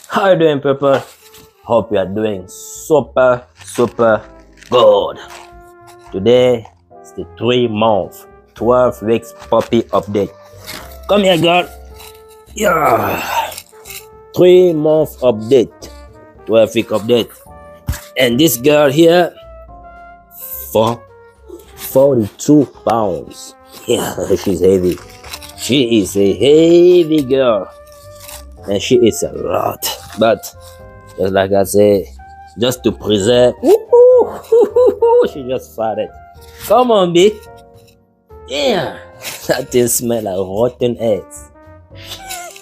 How you doing, people? Hope you are doing super good. Today is the 3-month, 12 weeks puppy update. Come here, girl. Yeah. 3-month update, 12-week update. And this girl here, 42 pounds. Yeah, she's heavy. She is a heavy girl. And she eats a lot. But just like I say, just to preserve, she just farted. Come on, B. Yeah, that thing smell like rotten eggs.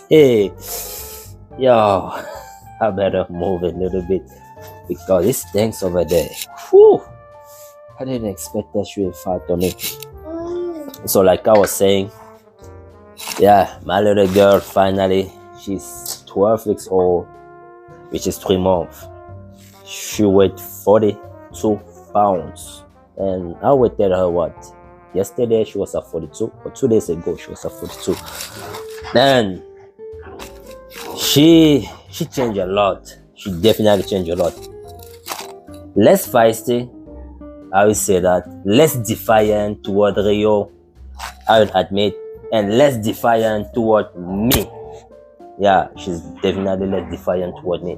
Hey, yo, I better move a little bit because this stinks over there. Whew. I didn't expect that she would fart on it. So like I was saying, yeah, my little girl finally, she's 12 weeks old, which is 3 months. She weighed 42 pounds. And I weighted her what? Yesterday she was at 42, or 2 days ago she was at 42. Then she changed a lot. She definitely changed a lot. Less feisty, I will say that. Less defiant toward Rio, I will admit. And less defiant toward me. Yeah, she's definitely less defiant toward me.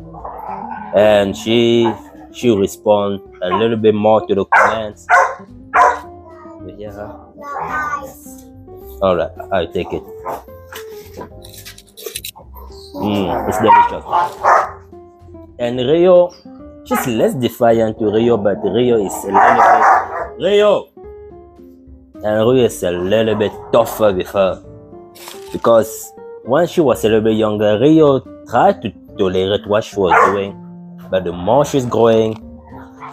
And she respond a little bit more to the comments. You hear her? Alright, I'll take it. It's delicious. And Rio, she's less defiant to Rio, but Rio is a little bit tougher with her. Because when she was a little bit younger, Rio tried to tolerate what she was doing. But the more she's growing,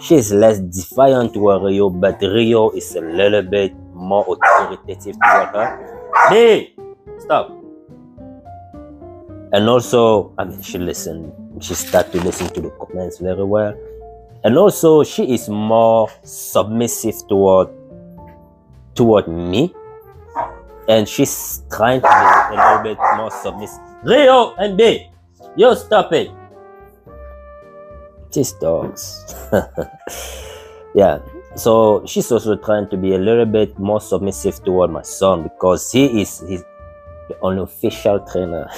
she's less defiant toward Rio, but Rio is a little bit more authoritative toward her. Hey, stop. And also, I mean, she started to listen to the comments very well. And also, she is more submissive toward me. And she's trying to be a little bit more submissive. Rio and B, yo, stop it. These dogs. Yeah, so she's also trying to be a little bit more submissive toward my son because he's the unofficial trainer.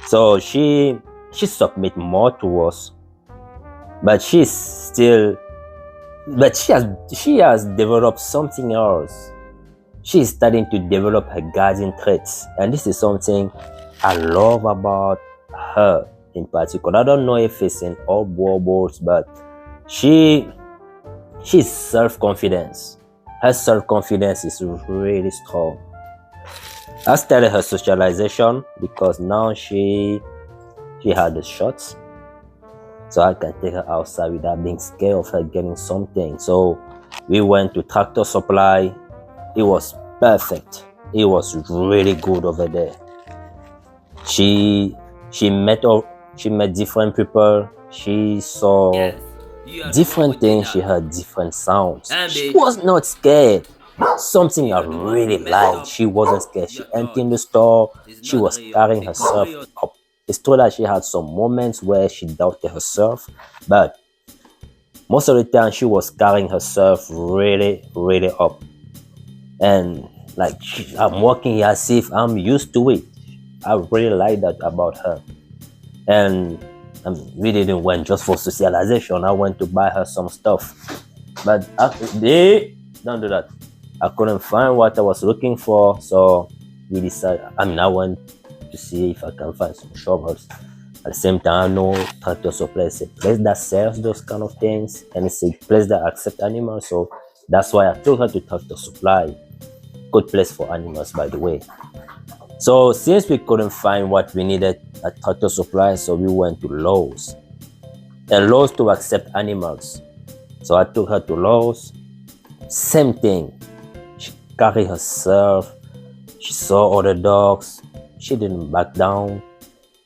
So she submit more to us, but she has developed something else. She is starting to develop her guardian traits, and this is something I love about her in particular. I don't know if it's in all Boerboels, but she's self-confidence. Her self-confidence is really strong. I started her socialization because now she had the shots, so I can take her outside without being scared of her getting something. So we went to Tractor Supply. It was perfect. It was really good over there. She met different people. She saw different things. She heard different sounds. She was not scared. Something I really liked. She wasn't scared. She entered in the store. She was carrying herself up. It's true that she had some moments where she doubted herself, but most of the time she was carrying herself really up. And like, I'm walking here as if I'm used to it. I really like that about her. And we didn't went just for socialization. I went to buy her some stuff, but don't do that. I couldn't find what I was looking for, so we decided. I went to see if I can find some shovels. At the same time, I know Tractor Supply is a place that sells those kind of things, and it's a place that accepts animals. So that's why I took her to Tractor Supply. Good place for animals, by the way. So since we couldn't find what we needed at Tractor Supply, so we went to Lowe's. And Lowe's to accept animals. So I took her to Lowe's. Same thing. She carried herself. She saw other dogs. She didn't back down.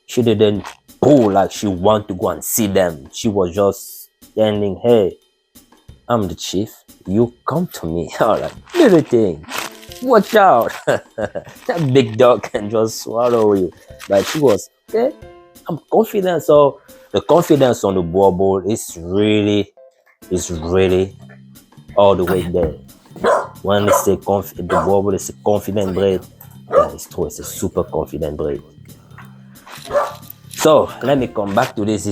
She didn't pull like she wanted to go and see them. She was just standing, hey, I'm the chief. You come to me. All right, little thing. Watch out. That big dog can just swallow you. But she was, okay, I'm confident. So the confidence on the Boerboel is really all the way there. When they say the Boerboel is a confident breed, yeah, it's true. It's a super confident breed. So let me come back to this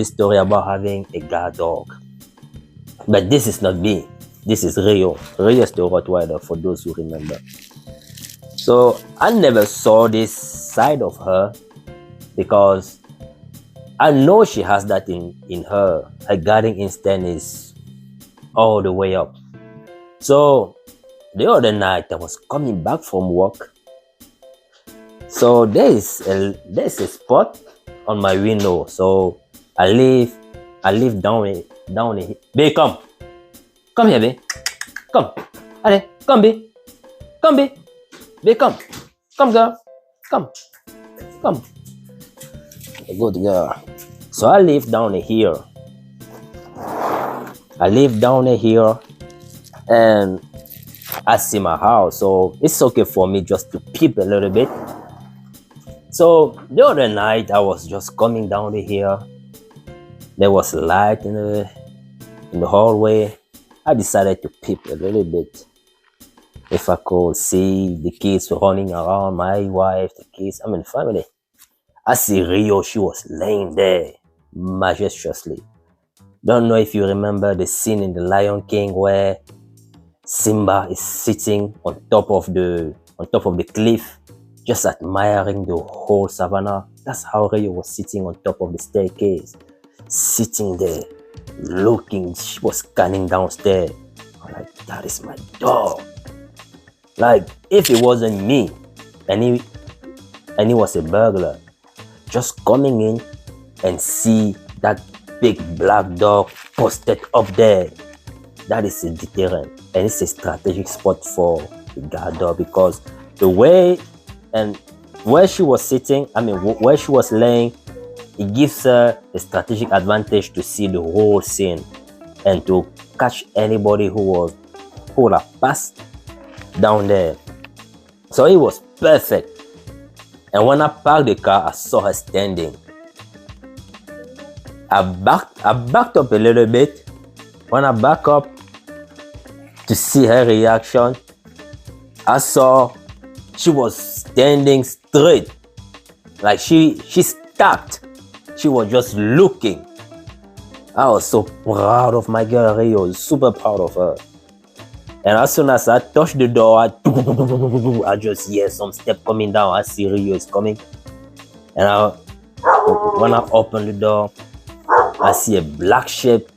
story about having a guard dog. But this is not me. This is Rio. Rio is the Rottweiler, for those who remember. So I never saw this side of her because I know she has that in her. Her guarding instinct is all the way up. So the other night I was coming back from work. So there's a spot on my window. So I live down here. Babe, come here, babe. Come. Allez, come, babe. Come, babe. Babe, come, girl. Come. Good girl. So I live down here. And I see my house. So it's okay for me just to peep a little bit. So the other night I was just coming down here. There was light in the hallway. I decided to peep a little bit. If I could see the kids running around, my wife, the kids, I mean family. I see Rio, she was laying there majestuously. Don't know if you remember the scene in The Lion King where Simba is sitting on top of the cliff, just admiring the whole savannah. That's how Rio was sitting on top of the staircase, sitting there, looking. She was scanning downstairs. I'm like, that is my dog. Like, if it wasn't me, and he was a burglar, just coming in and see that big black dog posted up there, that is a deterrent, and it's a strategic spot for the guard dog because the way and where she was sitting, where she was laying, it gives her a strategic advantage to see the whole scene and to catch anybody who would have passed down there. So it was perfect. And when I parked the car, I saw her standing. I backed up a little bit. When I back up to see her reaction, I saw she was standing straight. Like she stopped. She was just looking. I was so proud of my girl Rio, super proud of her. And as soon as I touched the door, I just hear some step coming down. I see Rio is coming. And when I open the door, I see a black shape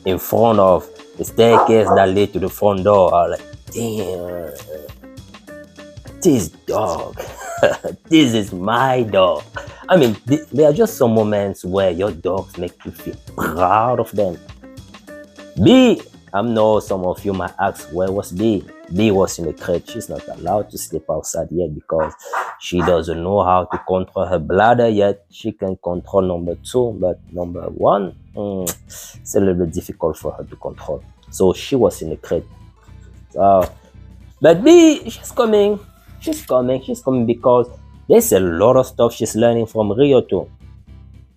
in front of the staircase that led to the front door. I was like, damn, this dog, this is my dog. I mean, there are just some moments where your dogs make you feel proud of them. I know some of you might ask, where was B? B was in the crate. She's not allowed to sleep outside yet because she doesn't know how to control her bladder yet. She can control number 2, but number 1, it's a little bit difficult for her to control. So she was in the crate. But B, she's coming because there's a lot of stuff she's learning from Rio too.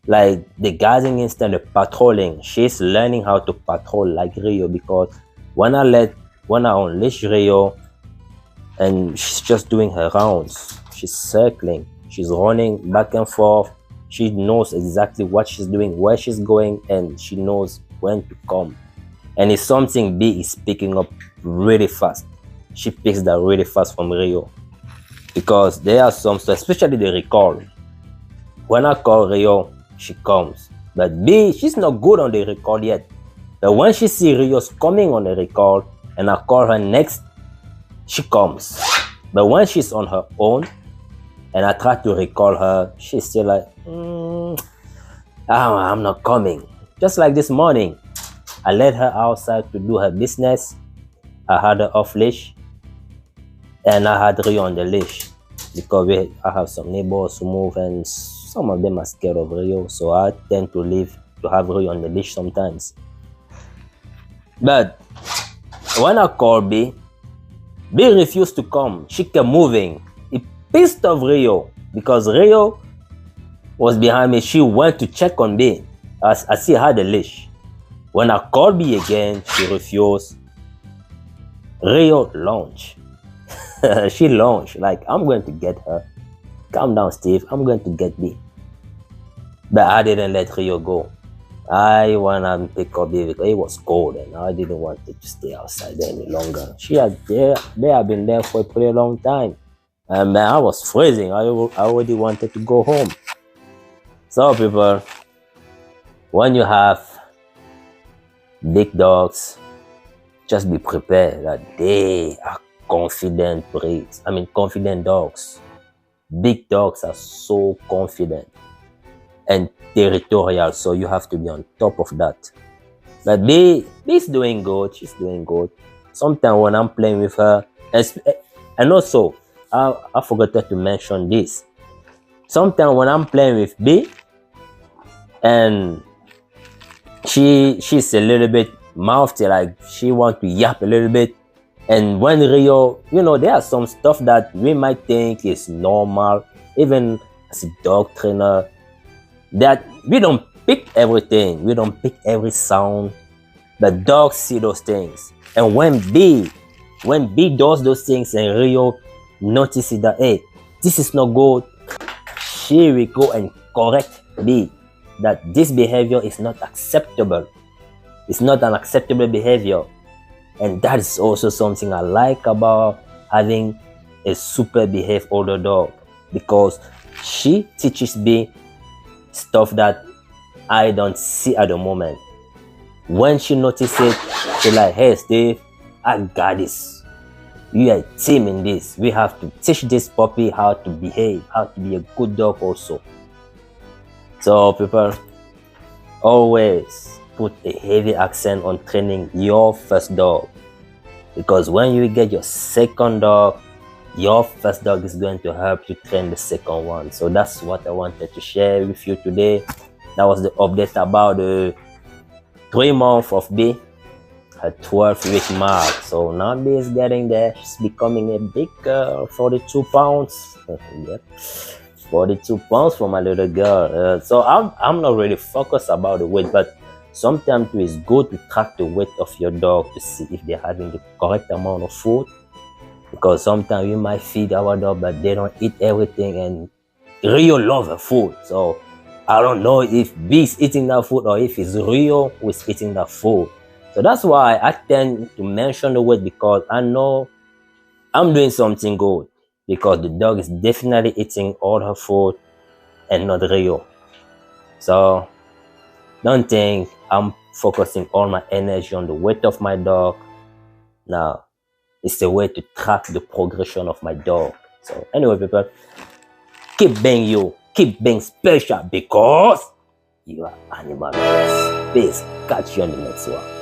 Like the guarding instinct, the patrolling. She's learning how to patrol like Rio because when I unleash Rio and she's just doing her rounds, she's circling, she's running back and forth. She knows exactly what she's doing, where she's going, and she knows when to come. And it's something B is picking up really fast. She picks that really fast from Rio because there are some stuff, especially the recall. When I call Rio, she comes. But B, she's not good on the recall yet. But when she sees Rio's coming on the recall and I call her next, she comes. But when she's on her own and I try to recall her, she's still like, I'm not coming. Just like this morning, I let her outside to do her business. I had her off leash and I had Rio on the leash because I have some neighbors who move and some of them are scared of Rio, so I tend to have Rio on the leash sometimes. But when I called B refused to come. She kept moving. It pissed off Rio because Rio was behind me. She went to check on me. I see her the leash. When I called B again, she refused. Rio launched. She launched like, I'm going to get her. Calm down, Steve. I'm going to get B. But I didn't let Rio go. I wanna pick up B because it was cold and I didn't want it to stay outside any longer. They have been there for a pretty long time. And man, I was freezing. I already wanted to go home. So people, when you have big dogs, just be prepared that they are confident breeds. Confident dogs. Big dogs are so confident and territorial, so you have to be on top of that. But B's doing good. She's doing good. Sometimes when I'm playing with her, and also I forgot to mention this. Sometimes when I'm playing with B, and she's a little bit mouthy, like she wants to yap a little bit. And when Rio, there are some stuff that we might think is normal, even as a dog trainer, that we don't pick everything. We don't pick every sound. But dogs see those things. And when B does those things and Rio notices that, hey, this is not good, she will go and correct B that this behavior is not acceptable. It's not an acceptable behavior. And that is also something I like about having a super behaved older dog, because she teaches me stuff that I don't see at the moment. When she notices it, she's like, hey Steve, I got this. You are a team in this. We have to teach this puppy how to behave, how to be a good dog also. So people, always put a heavy accent on training your first dog, because when you get your second dog, your first dog is going to help you train the second one. So that's what I wanted to share with you today. That was the update about the 3 months of B, her 12-week mark. So now B is getting there. She's becoming a big girl, 42 pounds. Yep. 42 pounds for my little girl. So I'm not really focused about the weight, but sometimes it's good to track the weight of your dog to see if they're having the correct amount of food. Because sometimes we might feed our dog, but they don't eat everything, and Rio loves her food. So I don't know if B is eating that food or if it's Rio who is eating that food. So that's why I tend to mention the weight, because I know I'm doing something good, because the dog is definitely eating all her food and not Rio. So don't think I'm focusing all my energy on the weight of my dog. Now, it's a way to track the progression of my dog. So anyway, people, keep being you, keep being special, because you are animal lovers. Peace. Catch you on the next one.